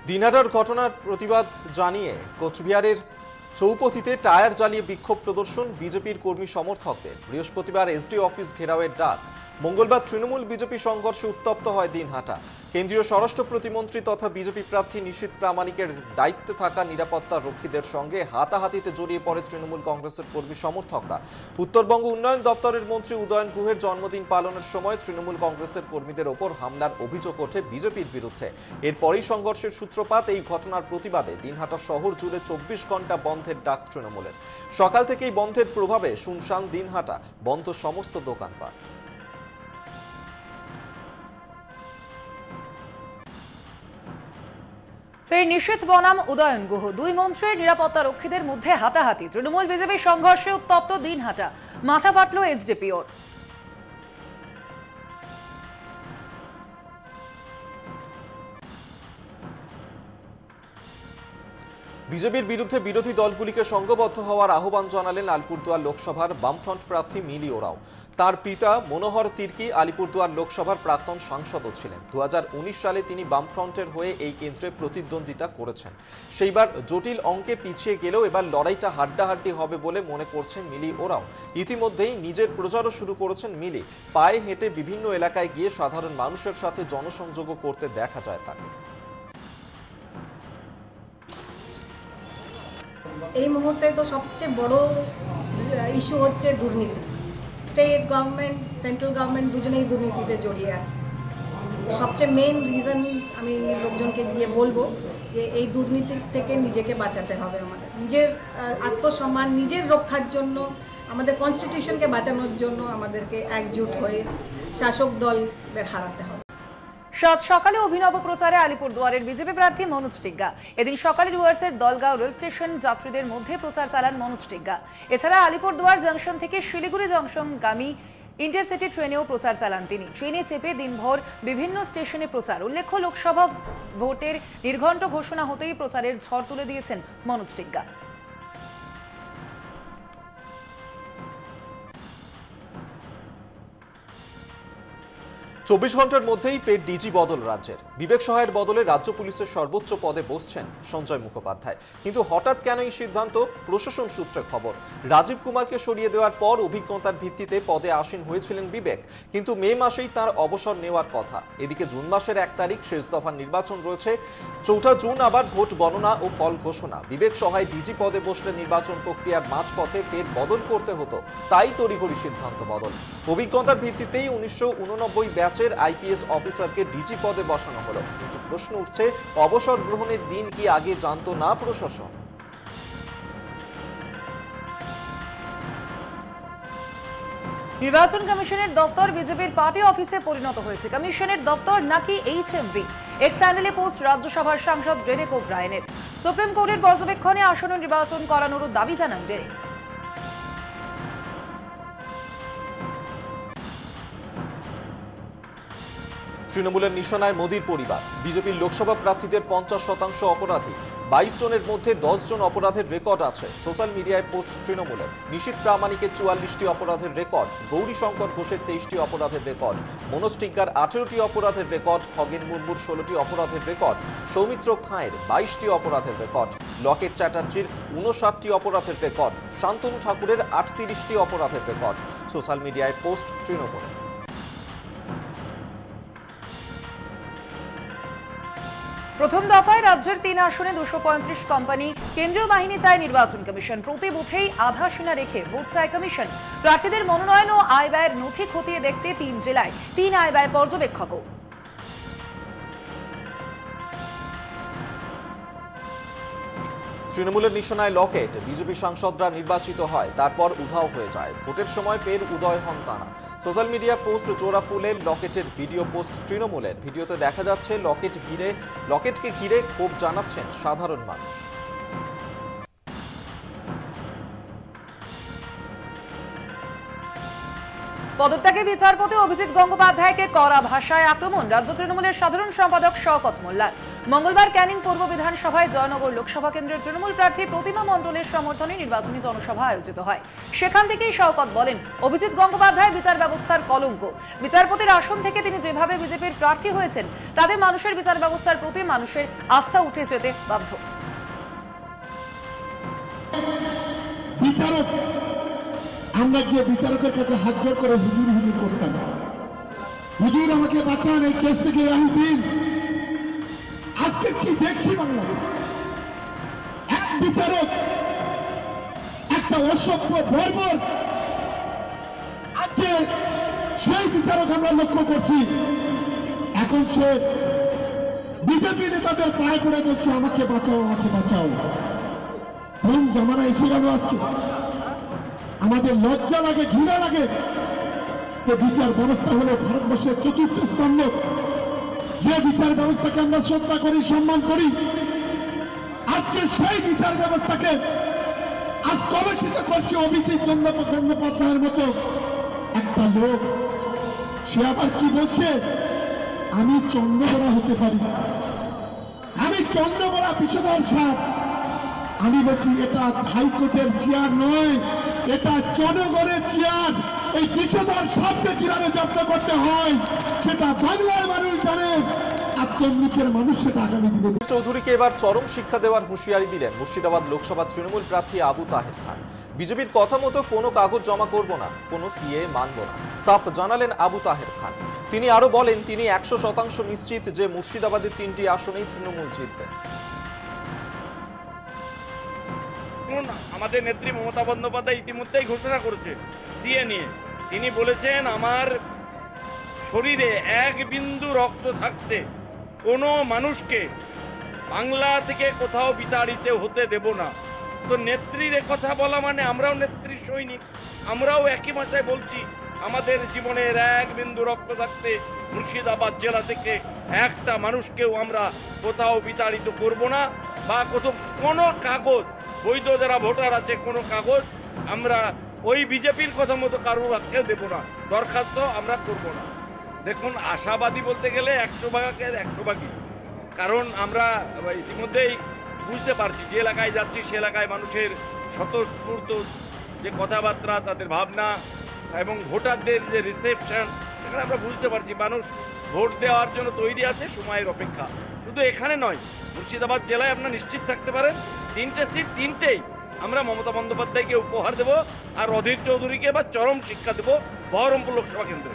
দিনহাটার ঘটনার প্রতিবাদ জানিয়ে কোচবিহারের চৌপথিতে টায়ার জ্বালিয়ে বিক্ষোভ প্রদর্শন বিজেপির কর্মী সমর্থকদের। বৃহস্পতিবার এসডি অফিস ঘেরাওয়ের ডাক। মঙ্গলবার তৃণমূল বিজেপি সংঘর্ষে উত্তপ্ত হয় দিনহাটা। কেন্দ্রীয় স্বরাষ্ট্র প্রতিমন্ত্রী তথা বিজেপি প্রার্থী নিশীথ প্রামাণিকের দায়িত্বে থাকা নিরাপত্তা রক্ষীদের সঙ্গে হাতাহাতিতে জড়িয়ে পড়ে তৃণমূল কংগ্রেসের কর্মী সমর্থকরা। উত্তরবঙ্গ উন্নয়ন দপ্তরের মন্ত্রী উদয়ন গুহের জন্মদিন পালনের সময় তৃণমূল কংগ্রেসের কর্মীদের ওপর হামলার অভিযোগ ওঠে বিজেপির বিরুদ্ধে। এরপরই সংঘর্ষের সূত্রপাত। এই ঘটনার প্রতিবাদে দিনহাটা শহর জুড়ে 24 ঘন্টা বন্ধের ডাক তৃণমূলের। সকাল থেকেই বন্ধের প্রভাবে শুনশান দিনহাটা, বন্ধ সমস্ত দোকানপাট। ফের নিশীথ বনাম উদয়ন গুহ, দুই মন্ত্রীর নিরাপত্তা রক্ষীদের মধ্যে হাতাহাতি। তৃণমূল বিজেপি সংঘর্ষে উত্তপ্ত দিনহাটা, মাথা ফাটল এসডিপিওর। বিজেপির বিরুদ্ধে বিরোধী দলগুলিকে সংঘবদ্ধ হওয়ার আহ্বান জানালেন আলিপুরদুয়ার লোকসভার বামফ্রন্ট প্রার্থী মিলি ওরাও। তার পিতা মনোহর তির্কি আলিপুরদুয়ার লোকসভার প্রাক্তন সাংসদও ছিলেন। 2019 সালে তিনি বামফ্রন্টের হয়ে এই কেন্দ্রে প্রতিদ্বন্দ্বিতা করেছেন। সেইবার জটিল অঙ্কে পিছিয়ে গেলেও এবার লড়াইটা হাড্ডাহাড্ডি হবে বলে মনে করছেন মিলি ওরাও। ইতিমধ্যেই নিজের প্রচারও শুরু করেছেন মিলি। পায়ে হেঁটে বিভিন্ন এলাকায় গিয়ে সাধারণ মানুষের সাথে জনসংযোগও করতে দেখা যায় তাকে। এই মুহূর্তে তো সবচেয়ে বড় ইস্যু হচ্ছে দুর্নীতি। স্টেট গভর্নমেন্ট, সেন্ট্রাল গভর্নমেন্ট দুজনেই দুর্নীতিতে জড়িয়ে আছে। সবচেয়ে মেইন রিজন আমি লোকজনকে গিয়ে বলবো যে এই দুর্নীতি থেকে নিজেকে বাঁচাতে হবে। আমাদের নিজের আত্মসম্মান, নিজের রক্ষার জন্য, আমাদের কনস্টিটিউশনকে বাঁচানোর জন্য আমাদেরকে একজোট হয়ে শাসক দলদের হারাতে হবে। সাত সকালে অভিনব প্রচারে আলিপুরদুয়ারের বিজেপি প্রার্থী মনোজ টিগ্গা। এদিন সকালে ডুয়ার্সের দলগাঁও রেল স্টেশন যাত্রীদের মধ্যে প্রচার চালান মনোজ টিগ্গা। এছাড়া আলিপুরদুয়ার জংশন থেকে শিলিগুড়ি জংশনগামী ইন্টারসিটি ট্রেনেও প্রচার চালান তিনি। ট্রেনে চেপে দিনভর বিভিন্ন স্টেশনে প্রচার। উল্লেখ্য, লোকসভা ভোটের নির্ঘণ্ট ঘোষণা হতেই প্রচারের ঝড় তুলে দিয়েছেন মনোজ টিগ্গা। 24 ঘন্টার মধ্যেই ফের ডিজি বদল রাজ্যের। বিবেক সহায়ের বদলে রাজ্য পুলিশের সর্বোচ্চ পদে বসছেন সঞ্জয় মুখোপাধ্যায়। কিন্তু হঠাৎ কেন এই সিদ্ধান্ত? প্রশাসন সূত্রে খবর, রাজীব কুমারকে সরিয়ে দেওয়ার পর অভিজ্ঞতার ভিত্তিতে পদে আসীন হয়েছিলেন বিবেক, কিন্তু মে মাসেই তার অবসর নেওয়ার কথা। এদিকে জুন মাসের 1 তারিখ শেষ দফার নির্বাচন রয়েছে। 4 জুন আবার ভোট গণনা ও ফল ঘোষণা। বিবেক সহায় ডিজি পদে বসলে নির্বাচন প্রক্রিয়ার মাঝপথে ফের বদল করতে হতো, তাই তড়িঘড়ি সিদ্ধান্ত বদল। অভিজ্ঞতার ভিত্তিতেই 1989 ব্যাচের আইপিএস অফিসারকে ডিজি পদে বসানো হলো। কিন্তু প্রশ্ন উঠছে, অবসর গ্রহণের দিন কি আগে জানতো না প্রশাসন? নির্বাচন কমিশনের দপ্তর বিজেপির পার্টি অফিসে পরিণত হয়েছে। কমিশনের দপ্তর নাকি এইচএমভি। এক্স হ্যান্ডেলে পোস্ট রাজ্যসভার সাংসদ ডেরেক ওব্রায়েনের। সুপ্রিম কোর্টের পর্যবেক্ষণে আসন্ন নির্বাচন করানোরও দাবি জানান ডেরেক। তৃণমূলের নিশানায় মোদীর পরিবার। বিজেপির লোকসভা প্রার্থীদের 50% অপরাধী। 22 জনের মধ্যে 10 জন অপরাধের রেকর্ড আছে সোশ্যাল মিডিয়ায় পোস্ট তৃণমূলের। নিশীথ প্রামাণিকের 44টি অপরাধের রেকর্ড, গৌরীশঙ্কর ঘোষের 23টি অপরাধের রেকর্ড, মনোজ টিগ্গার 18টি অপরাধের রেকর্ড, খগেন মুর্মুর 16টি অপরাধের রেকর্ড, সৌমিত্র খাঁয়ের 22টি অপরাধের রেকর্ড, লকেট চ্যাটার্জির 59টি অপরাধের রেকর্ড, শান্তনু ঠাকুরের 38টি অপরাধের রেকর্ড। সোশ্যাল মিডিয়ায় পোস্ট তৃণমূলের। প্রথম দফায় রাজ্যের 3 আসনে 235 কোম্পানি। কেন্দ্রীয় বাহিনী চায় নির্বাচন কমিশন। প্রতি বুথেই আধা সীমা রেখে ভোট চায় কমিশন। প্রার্থীদের মনোনয়ন ও আয় ব্যয়ের নথি খতিয়ে দেখতে 3 জেলায় 3 আয় ব্যয় পর্যবেক্ষকও। তৃণমূলের নিশানায় লকেট। বিজেপি সাংসদরা নির্বাচিত হয়, তারপর উধাও হয়ে যায়। ভোটের সময় ফের উদয় হন তারা। সোশ্যাল মিডিয়া পোস্ট জোড়া ফুলের লকেটের ভিডিও পোস্ট তৃণমূলের। ভিডিওতে দেখা যাচ্ছে লকেটকে ঘিরে ক্ষোভ জানাচ্ছেন সাধারণ মানুষ। পদত্যাগে বিচারপতি অভিজিৎ গঙ্গোপাধ্যায়কে কড়া ভাষায় আক্রমণ রাজ্য তৃণমূলের সাধারণ সম্পাদক শওকত মোল্লার। মঙ্গলবার ক্যানিং পূর্ব বিধানসভায় জয়নগর লোকসভা কেন্দ্রের তৃণমূল প্রার্থী প্রতিমা মণ্ডলের সমর্থনে নির্বাচনী জনসভা আয়োজিত হয়। সেখান থেকেই শওকত বলেন, অভিজিৎ গঙ্গোপাধ্যায় বিচার ব্যবস্থার কলঙ্ক। বিচারপতির আসন থেকে তিনি যেভাবে বিজেপির প্রার্থী হয়েছেন তাতে মানুষের বিচার ব্যবস্থার প্রতি মানুষের আস্থা উঠে যেতে বাধ্য। বিচারক, আমরা গিয়ে বিচারকের কাছে হাত জোড় করে হুজুর হুজুর করতাম, হুজুর আমাকে বাঁচান, এই কেস থেকে রেহাই দিন। আজকে কি দেখছি বাংলাদেশ, এক বিচারক একটা অসভ্য বর্বর, আজকে সেই বিচারক আমরা লক্ষ্য করছি এখন সে বিজেপি নেতাদের পায়ে করে বলছে আমাকে বাঁচাও, আমাকে বাঁচাও। কোন জামানা এসে গেল আজকে? আমাদের লজ্জা লাগে, ঘৃণা লাগে যে বিচার ব্যবস্থা হলো ভারতবর্ষের চতুর্থ স্তম্ভ। যে বিচার ব্যবস্থাকে আমরা শ্রদ্ধা করি, সম্মান করি, আজকে সেই বিচার ব্যবস্থাকে আজ কলুষিত করছে অভিজিৎ গঙ্গোপাধ্যায়ের মতো একটা লোক। সে আবার কি বলছে, আমি চন্দ্রবড়া হতে পারি, আমি চন্দ্রবড়া বিষধর সাপ। আমি বলছি এটা হাইকোর্টের চেয়ার নয়, এটা জনগণের চেয়ার। এই বিষধর সাপকে কিভাবে জব্দ করতে হয় সেটা বাংলার মানুষ জানে, আর তমলুকের মানুষ সেটা আগামী দিনে। চৌধুরীকে এবার চরম শিক্ষা দেওয়ার হুঁশিয়ারি দিলেন মুর্শিদাবাদ লোকসভা তৃণমূল প্রার্থী আবু তাহের খান। বিজেপির কথা মতো কোনো কাগজ জমা করব না, কোনো সিএ মানব না, সাফ জানালেন আবু তাহের খান। তিনি আরো বলেন, তিনি 100% নিশ্চিত যে মুর্শিদাবাদের 3টি আসনেই তৃণমূল জিতবে। আমাদের নেত্রী মমতা বন্দ্যোপাধ্যায় ইতিমধ্যেই ঘোষণা করেছে সিএ নিয়ে। তিনি বলেছেন, আমার শরীরে এক বিন্দু রক্ত থাকতে কোনো মানুষকে বাংলা থেকে কোথাও বিতাড়িত হতে দেব না। তো নেত্রীর কথা বলা মানে আমরাও নেত্রীর সৈনিক, আমরাও একই ভাষায় বলছি আমাদের জীবনের এক বিন্দু রক্ত থাকতে মুর্শিদাবাদ জেলা থেকে একটা মানুষকেও আমরা কোথাও বিতাড়িত করব না, বা কোনো কাগজ, বৈধ যারা ভোটার আছে কোনো কাগজ আমরা ওই বিজেপির কথা মতো কারোর হাতে দেব না, দরখাস্ত আমরা করব না। দেখুন, আশাবাদী বলতে গেলে 100 ভাগের 100 ভাগই, কারণ আমরা ইতিমধ্যেই বুঝতে পারছি যে এলাকায় যাচ্ছি সে এলাকায় মানুষের স্বতঃস্ফূর্ত যে কথাবার্তা, তাদের ভাবনা এবং ভোটারদের যে রিসেপশন, সেখানে আমরা বুঝতে পারছি মানুষ ভোট দেওয়ার জন্য তৈরি আছে, সময়ের অপেক্ষা। শুধু এখানে নয়, মুর্শিদাবাদ জেলায় আপনারা নিশ্চিত থাকতে পারেন 3টে সিট 3টেই আমরা মমতা বন্দ্যোপাধ্যায়কে উপহার দেব, আর অধীর চৌধুরীকে বা চরম শিক্ষা দেব বহরমপুর লোকসভা কেন্দ্রে।